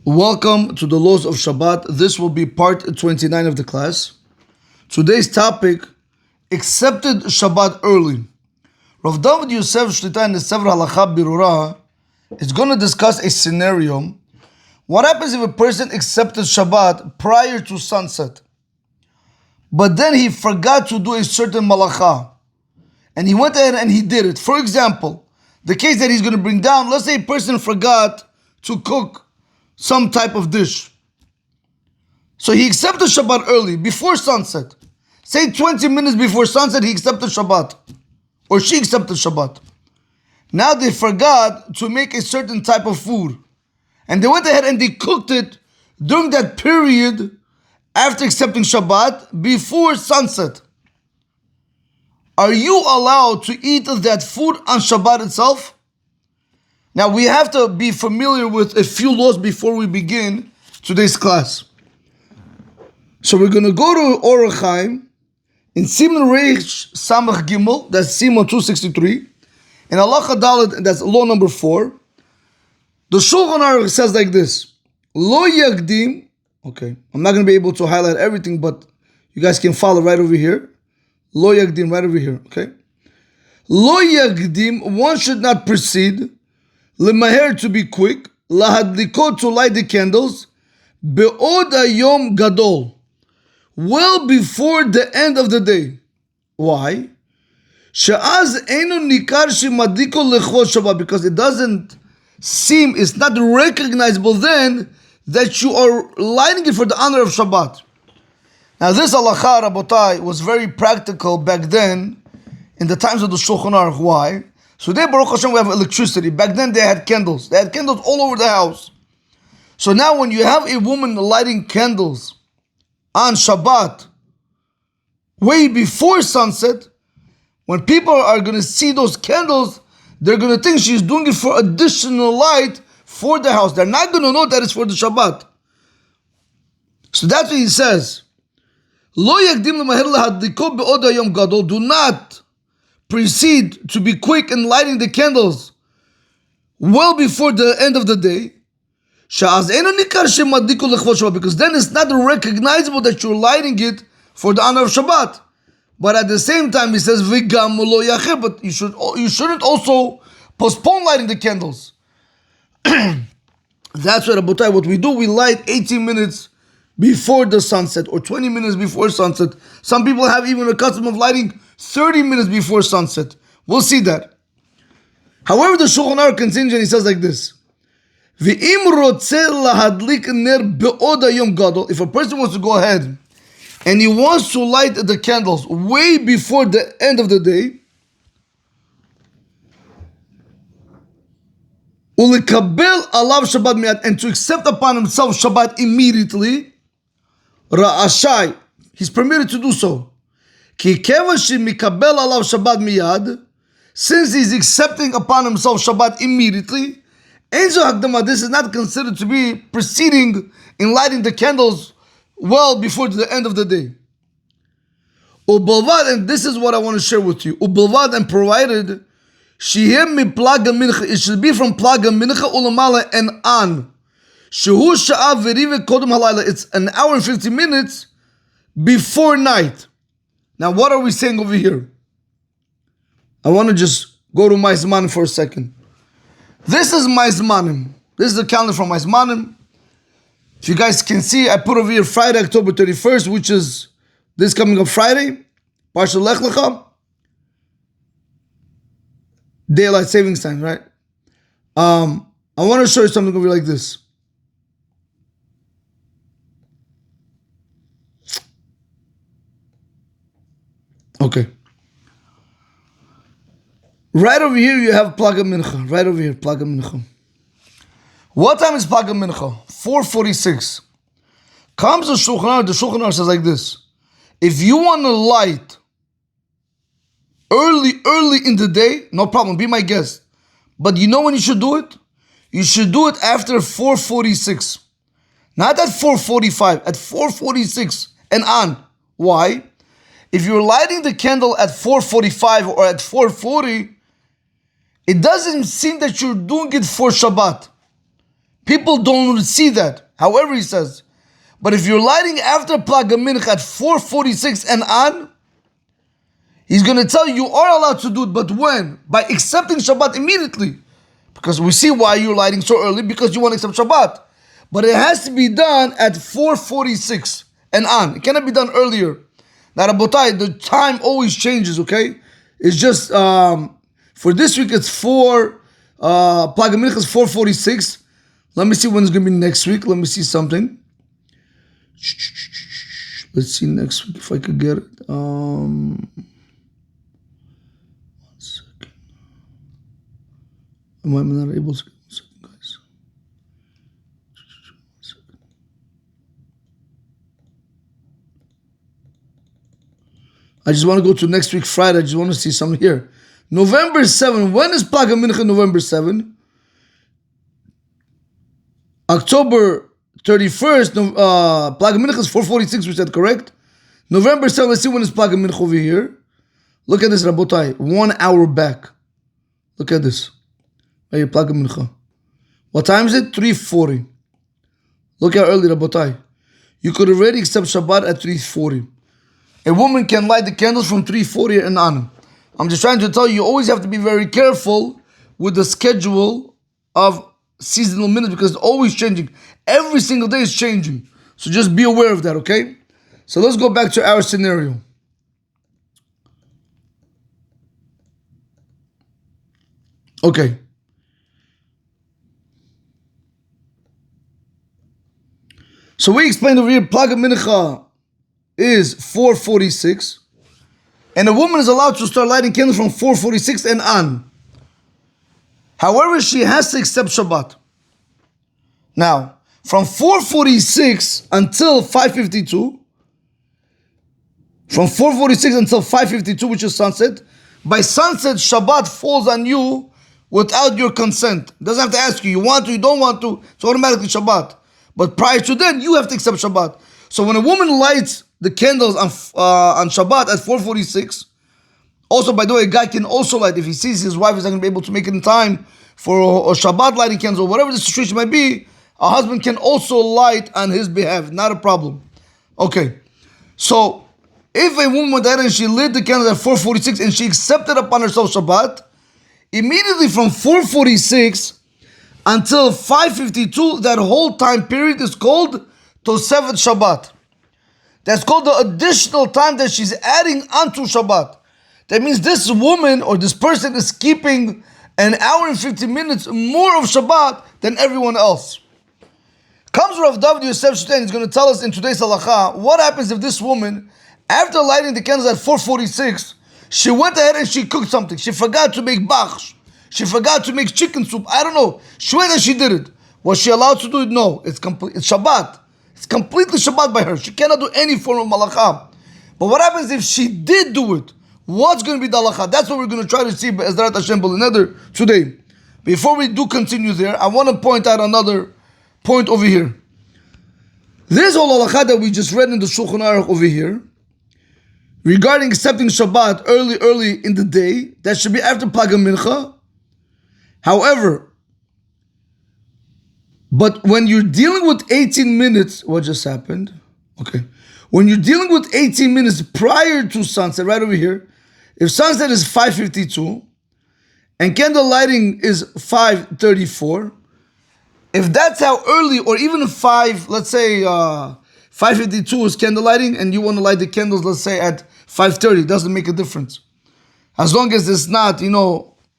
Welcome to the laws of Shabbat. This will be part 29 of the class. Today's topic, accepted Shabbat early. Rav David Yosef Shlita in the Sefer Halacha Birura is going to discuss a scenario. What happens if a person accepted Shabbat prior to sunset, but then he forgot to do a certain malacha, and he went ahead and he did it? For example, the case that he's going to bring down, let's say a person forgot to cook some type of dish. So he accepted Shabbat early, before sunset. Say 20 minutes before sunset, he accepted Shabbat. Or she accepted Shabbat. Now they forgot to make a certain type of food. And they went ahead and they cooked it during that period after accepting Shabbat, before sunset. Are you allowed to eat that food on Shabbat itself? Now we have to be familiar with a few laws before we begin today's class. So we're going to go to Orach Chaim in Siman Reish Samach Gimel, that's Simon 263, in Halacha Dalet, that's law number 4. The Shulchan Aruch says like this: Lo Yagdim. Okay, I'm not going to be able to highlight everything, but you guys can follow right over here. Lo Yagdim, right over here. Okay. Lo Yagdim, one should not proceed. L'maher, to be quick, lahadlikot, to light the candles, be'od hayom gadol, well before the end of the day. Why? She'az eino nikar shemadliko lechvod Shabbat, because it doesn't seem, it's not recognizable then that you are lighting it for the honor of Shabbat. Now this halacha, Rabotai, was very practical back then in the times of the Shulchan Aruch. Why? So today, Baruch Hashem, we have electricity. Back then, they had candles. They had candles all over the house. So now when you have a woman lighting candles on Shabbat, way before sunset, when people are going to see those candles, they're going to think she's doing it for additional light for the house. They're not going to know that it's for the Shabbat. So that's what he says. Lo yakdim l'maher lahadliko be'od hayom gadol. Do not proceed to be quick in lighting the candles well before the end of the day, because then it's not recognizable that you're lighting it for the honor of Shabbat. But at the same time, he says, but you shouldn't also postpone lighting the candles. That's what we do. We light 18 minutes before the sunset, or 20 minutes before sunset. Some people have even a custom of lighting 30 minutes before sunset. We'll see that. However, the Shulchan Aruch continues and he says like this: if a person wants to go ahead and he wants to light the candles way before the end of the day, and to accept upon himself Shabbat immediately, Ra'ashai, he's permitted to do so. Since he's accepting upon himself Shabbat immediately, this is not considered to be proceeding in lighting the candles well before the end of the day. And this is what I want to share with you. And provided it should be from plaga mincha ulamala and on. It's an hour and 50 minutes before night. Now, what are we saying over here? I want to just go to my Zmanim for a second. This is my Zmanim. This is the calendar from my Zmanim. If you guys can see, I put over here Friday, October 31st, which is this coming up Friday. Parsha Lech Lecha. Daylight savings time, right? I want to show you something over here like this. Okay. Right over here you have Plaga Mincha. Right over here, Plaga Mincha. What time is Plaga Mincha? 4:46. Comes the Shulchan Aruch says like this: if you want to light early in the day, no problem, be my guest. But you know when you should do it? You should do it after 4:46. Not at 4:45, at 4:46 and on. Why? If you're lighting the candle at 4:45 or at 4:40, it doesn't seem that you're doing it for Shabbat. People don't see that. However, he says, but if you're lighting after Plag HaMincha at 4:46 and on, he's going to tell you are allowed to do it, but when? By accepting Shabbat immediately. Because we see why you're lighting so early, because you want to accept Shabbat. But it has to be done at 4:46 and on. It cannot be done earlier. Now, Rabotai, the time always changes, okay? It's just, for this week, it's Plag HaMincha is 4:46. Let me see when it's going to be next week. Let me see something. Let's see next week if I could get it. 1 second. Am I not able to? 1 second, guys. 1 second. I just want to go to next week Friday. I just want to see something here. November 7. When is Plag HaMincha November 7? October 31st, Plag HaMincha is 4:46, we said, correct? November 7, let's see when is Plag HaMincha over here. Look at this, Rabotai, 1 hour back. Look at this. Right here, Plag HaMincha. What time is it? 3:40. Look how early, Rabotai. You could already accept Shabbat at 3:40. A woman can light the candles from 3:40 and on. I'm just trying to tell you, you always have to be very careful with the schedule of seasonal minutes because it's always changing. Every single day is changing. So just be aware of that, okay? So let's go back to our scenario. Okay. So we explained over here, Plag HaMincha is 4:46. And a woman is allowed to start lighting candles from 4:46 and on. However, she has to accept Shabbat. Now, from 4:46 until 5:52, from 4:46 until 5:52, which is sunset, by sunset, Shabbat falls on you without your consent. Doesn't have to ask you, you want to, you don't want to, it's automatically Shabbat. But prior to then, you have to accept Shabbat. So when a woman lights the candles on Shabbat at 4:46, also, by the way, a guy can also light, if he sees his wife is not going to be able to make it in time for a Shabbat lighting candles, or whatever the situation might be, a husband can also light on his behalf, not a problem. Okay, so if a woman went ahead and she lit the candles at 4:46 and she accepted upon herself Shabbat, immediately from 4:46 until 5:52, that whole time period is called Tosefet Shabbat. That's called the additional time that she's adding onto Shabbat. That means this woman or this person is keeping an hour and 50 minutes more of Shabbat than everyone else. Comes Rav David Yosef Shtain, he's going to tell us in today's halakha, what happens if this woman, after lighting the candles at 4:46, she went ahead and she cooked something. She forgot to make bachsh. She forgot to make chicken soup. I don't know. She went and she did it. Was she allowed to do it? No. It's Shabbat. It's completely Shabbat by her. She cannot do any form of malakha. But what happens if she did do it? What's going to be the halakha? That's what we're going to try to see by Ezrat Hashem B'Leneder today. Before we do continue there, I want to point out another point over here. This whole halakha that we just read in the Shulchan Aruch over here, regarding accepting Shabbat early in the day, that should be after Plag HaMincha. However, but when you're dealing with 18 minutes, what just happened? Okay. When you're dealing with 18 minutes prior to sunset, right over here, if sunset is 5:52 and candle lighting is 5:34, if that's how early, or even let's say 5:52 is candle lighting and you want to light the candles, let's say at 5:30, it doesn't make a difference. As long as it's not,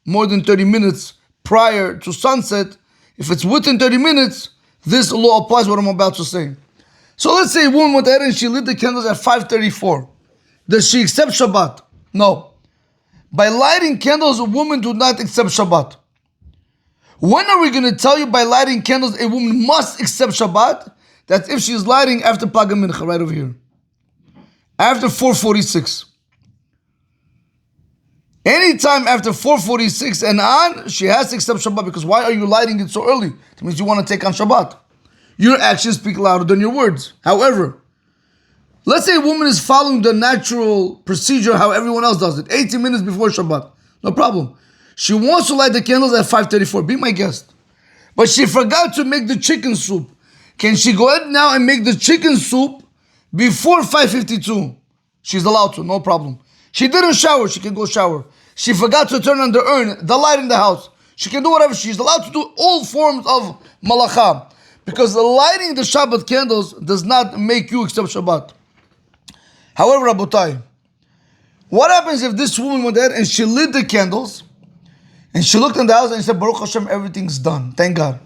more than 30 minutes prior to sunset, if it's within 30 minutes, this law applies what I'm about to say. So let's say a woman went ahead and she lit the candles at 5:34. Does she accept Shabbat? No. By lighting candles, a woman do not accept Shabbat. When are we going to tell you by lighting candles a woman must accept Shabbat? That's if she's lighting after Plag HaMincha, right over here. After 4:46. Anytime after 4:46 and on, she has to accept Shabbat, because why are you lighting it so early? That means you want to take on Shabbat. Your actions speak louder than your words. However, let's say a woman is following the natural procedure how everyone else does it, 18 minutes before Shabbat. No problem. She wants to light the candles at 5:34. Be my guest. but she forgot to make the chicken soup. Can she go ahead now and make the chicken soup before 5:52? She's allowed to, no problem. She didn't shower, she can go shower. She forgot to turn on the urn, the light in the house. She can do whatever. She's allowed to do all forms of malacha. Because lighting the Shabbat candles does not make you accept Shabbat. However, Rabotai, what happens if this woman went ahead and she lit the candles and she looked in the house and she said, Baruch Hashem, everything's done. Thank God.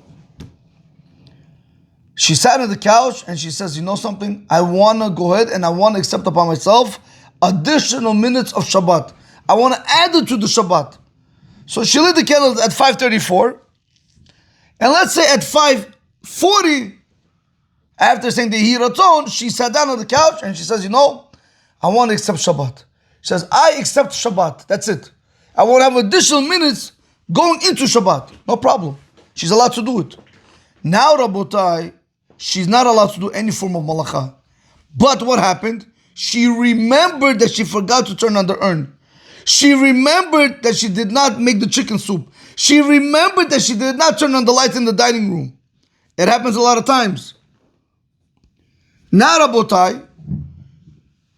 She sat on the couch and she says, you know something? I want to go ahead and I want to accept upon myself additional minutes of Shabbat. I want to add it to the Shabbat. So she lit the candles at 5:34. And let's say at 5:40, after saying the Hiraton, she sat down on the couch and she says, you know, I want to accept Shabbat. She says, I accept Shabbat. That's it. I want to have additional minutes going into Shabbat. No problem. She's allowed to do it. Now, Rabotai, she's not allowed to do any form of malacha. But what happened? She remembered that she forgot to turn on the urn. She remembered that she did not make the chicken soup. She remembered that she did not turn on the lights in the dining room. It happens a lot of times. Now, Rabotai,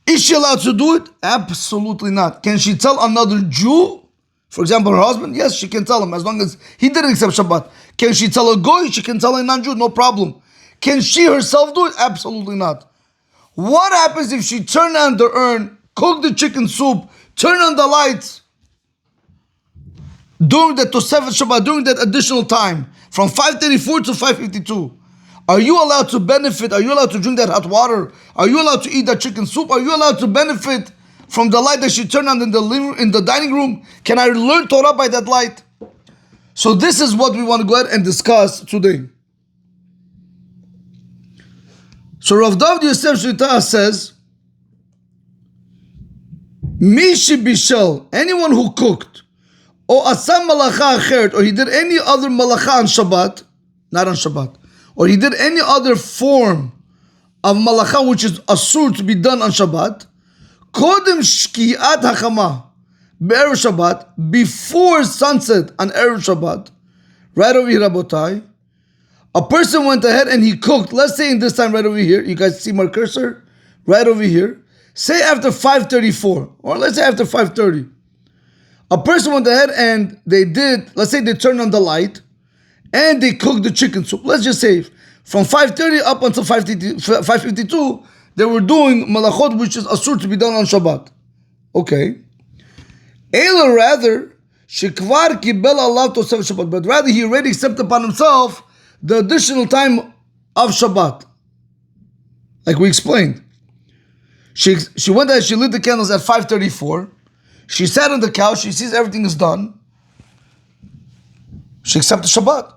is she allowed to do it? Absolutely not. Can she tell another Jew, for example, her husband? Yes, she can tell him, as long as he didn't accept Shabbat. Can she tell a Goy? She can tell a non-Jew, no problem. Can she herself do it? Absolutely not. What happens if she turned on the urn, cooked the chicken soup, turned on the lights during that Tosefet Shabbat, during that additional time, from 5:34 to 5:52? Are you allowed to benefit? Are you allowed to drink that hot water? Are you allowed to eat that chicken soup? Are you allowed to benefit from the light that she turned on in the dining room? Can I learn Torah by that light? So this is what we want to go ahead and discuss today. So Rav David Yosef Shlita says, Mishi Bishel, anyone who cooked, or asam malacha acheret, or he did any other malacha on Shabbat, not on Shabbat, or he did any other form of malacha which is asur to be done on Shabbat, kodem shki'at hachama, be'erev Shabbat, before sunset on Erev Shabbat, right over here, Rabotai, a person went ahead and he cooked, let's say in this time right over here, you guys see my cursor? Right over here. Say after 5:34, or let's say after 5:30. A person went ahead and they did, let's say they turned on the light, and they cooked the chicken soup. Let's just say from 5:30 up until 5:52, they were doing malachot, which is asur to be done on Shabbat. Okay. Ela rather, shekvar kibel Allah tosef Shabbat, but rather he already accepted upon himself the additional time of Shabbat. Like we explained. She went there, she lit the candles at 5:34. She sat on the couch, she sees everything is done. She accepted Shabbat.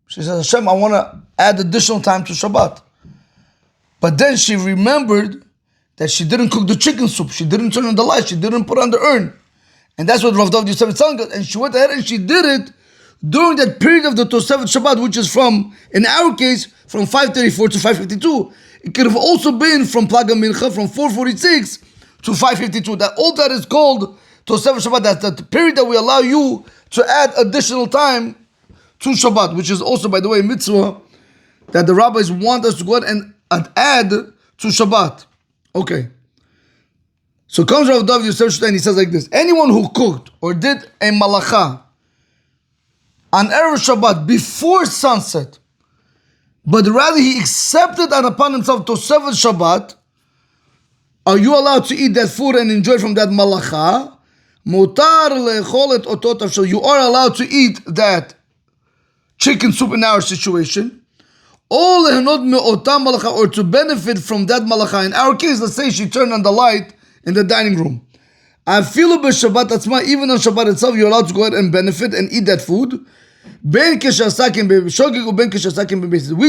She says, Hashem, I want to add additional time to Shabbat. But then she remembered that she didn't cook the chicken soup. She didn't turn on the light. She didn't put on the urn. And that's what Rav David Yosef is telling us. And she went ahead and she did it during that period of the Tosefet Shabbat, which is from, in our case, from 5:34 to 5:52. It could have also been from Plaga Mincha, from 4:46 to 5:52. That all that is called Tosefet Shabbat. That's the period that we allow you to add additional time to Shabbat, which is also, by the way, a mitzvah that the rabbis want us to go ahead and add to Shabbat. Okay. So comes Rav David Yosef Shlita and he says like this: anyone who cooked or did a malacha on Erev Shabbat before sunset, but rather he accepted and upon himself Tosefet Shabbat, are you allowed to eat that food and enjoy from that malacha? Mutar le'echol et otot avshel. You are allowed to eat that chicken soup in our situation. Or to benefit from that malacha. In our case, let's say she turned on the light in the dining room. I feel a Shabbat atzma, even on Shabbat itself, you're allowed to go ahead and benefit and eat that food. We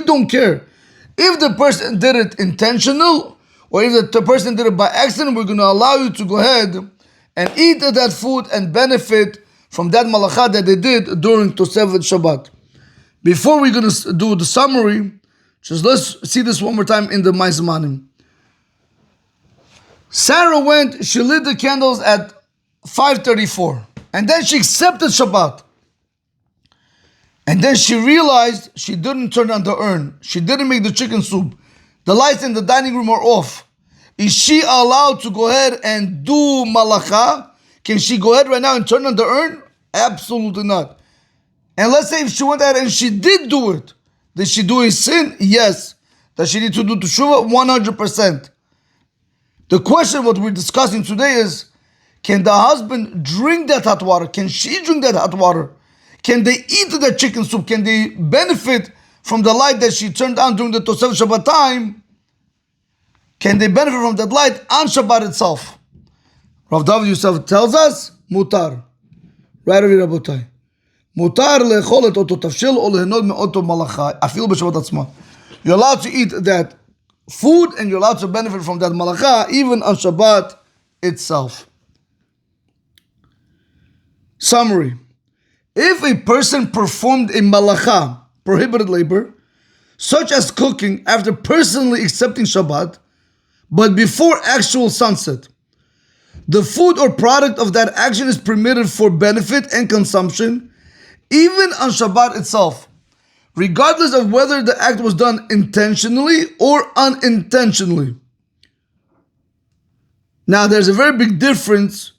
don't care if the person did it intentional or if the person did it by accident. We're going to allow you to go ahead and eat that food and benefit from that malacha that they did during Tosefet Shabbat. Before we're going to do the summary, just let's see this one more time in the Maizmanim. Sarah went, she lit the candles at 5:34, and then she accepted Shabbat. and then she realized she didn't turn on the urn, she didn't make the chicken soup, the lights in the dining room are off, is she allowed to go ahead and do malacha? Can she go ahead right now and turn on the urn? Absolutely not. And let's say if she went ahead and she did do it, did she do a sin? Yes. Does she need to do teshuvah? 100%. The question what we're discussing today is, can the husband drink that hot water? Can she drink that hot water? Can they eat that chicken soup? Can they benefit from the light that she turned on during the Tosef Shabbat time? Can they benefit from that light on Shabbat itself? Rav David Yosef tells us, mutar. Right over here, Rabotai. Mutar le'echol et oto tafshil o lehenod me'oto malacha. Afil b'Shabbat atzma. You're allowed to eat that food and you're allowed to benefit from that malacha even on Shabbat itself. Summary. If a person performed a malacha, prohibited labor, such as cooking after personally accepting Shabbat, but before actual sunset, the food or product of that action is permitted for benefit and consumption, even on Shabbat itself, regardless of whether the act was done intentionally or unintentionally. Now, there's a very big difference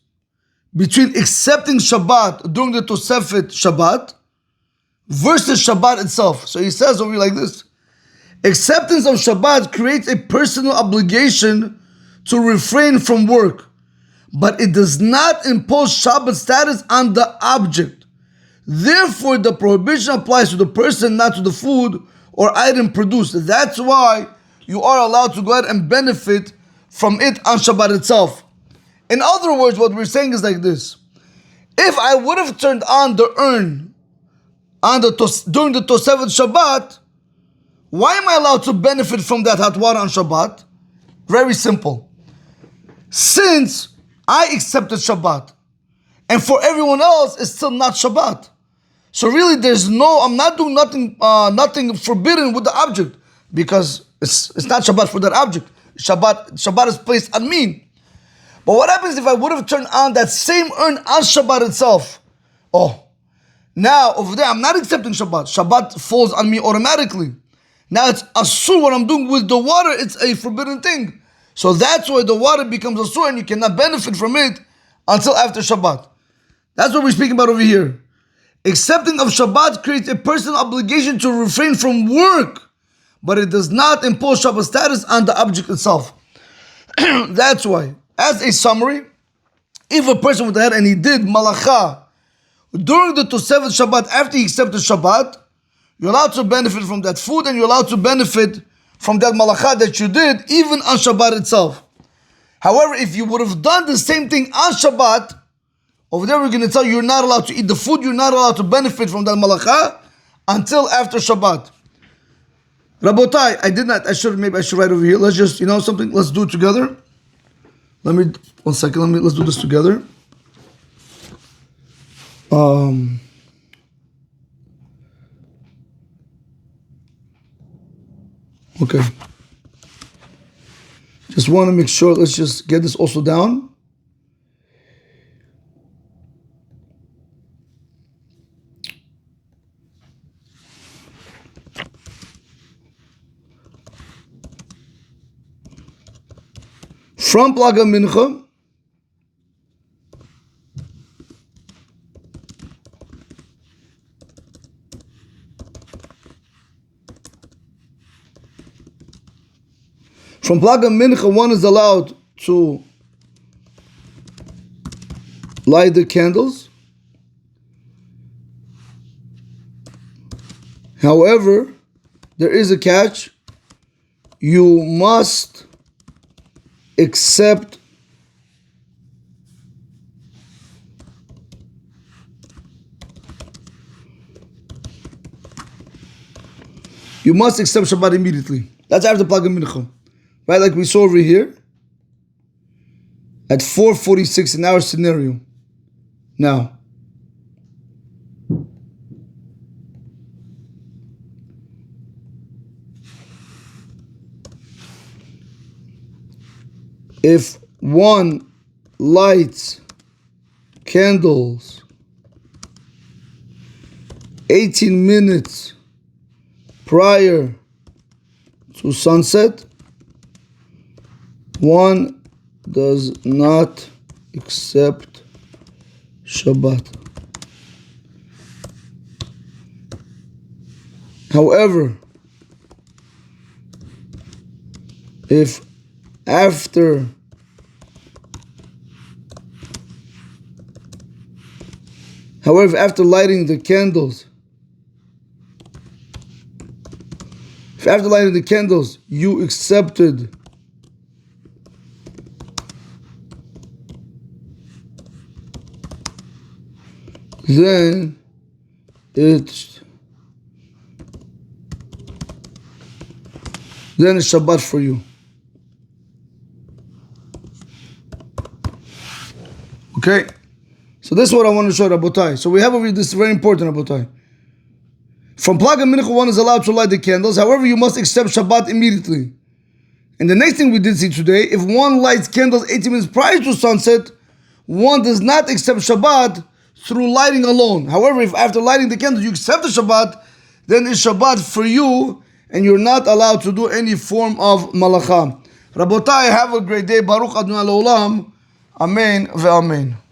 between accepting Shabbat during the Tosefet Shabbat versus Shabbat itself. So he says over here like this: acceptance of Shabbat creates a personal obligation to refrain from work, but it does not impose Shabbat status on the object. Therefore, the prohibition applies to the person, not to the food or item produced. That's why you are allowed to go ahead and benefit from it on Shabbat itself. In other words, what we're saying is like this: if I would have turned on the urn during the Tosefet Shabbat, why am I allowed to benefit from that hot water on Shabbat? Very simple. Since I accepted Shabbat, and for everyone else, it's still not Shabbat. So really, I'm not doing nothing forbidden with the object, because it's not Shabbat for that object. Shabbat is placed on me. But what happens if I would have turned on that same urn on Shabbat itself? Oh, now over there, I'm not accepting Shabbat. Shabbat falls on me automatically. Now it's asur, what I'm doing with the water, it's a forbidden thing. So that's why the water becomes asur and you cannot benefit from it until after Shabbat. That's what we're speaking about over here. Accepting of Shabbat creates a personal obligation to refrain from work, but it does not impose Shabbat status on the object itself. That's why, as a summary, if a person went ahead and he did malacha during the Tosefet Shabbat after he accepted Shabbat, you're allowed to benefit from that food and you're allowed to benefit from that malacha that you did even on Shabbat itself. However, if you would have done the same thing on Shabbat, over there we're going to tell you you're not allowed to eat the food, you're not allowed to benefit from that malacha until after Shabbat. Rabotai, I should write over here. Let's just, something, let's do it together. One second, let's do this together. Okay. Just want to make sure, let's just get this also down. From Plaga Mincha, one is allowed to light the candles. However, there is a catch. You must accept Shabbat immediately. That's after Plaga Mincha. Right, like we saw over here at 4:46 in our scenario. Now, if one lights candles 18 minutes prior to sunset, one does not accept Shabbat. However, if after lighting the candles, you accepted then it's Shabbat for you. Okay? So this is what I want to show, Rabotai. So we have over here, this is very important, Rabotai. From Plag and Mincha, one is allowed to light the candles. However, you must accept Shabbat immediately. And the next thing we did see today, if one lights candles 18 minutes prior to sunset, one does not accept Shabbat through lighting alone. However, if after lighting the candles you accept the Shabbat, then it's Shabbat for you, and you're not allowed to do any form of malacha. Rabotai, have a great day. Baruch Adonai L'Olam. Amen ve'amen.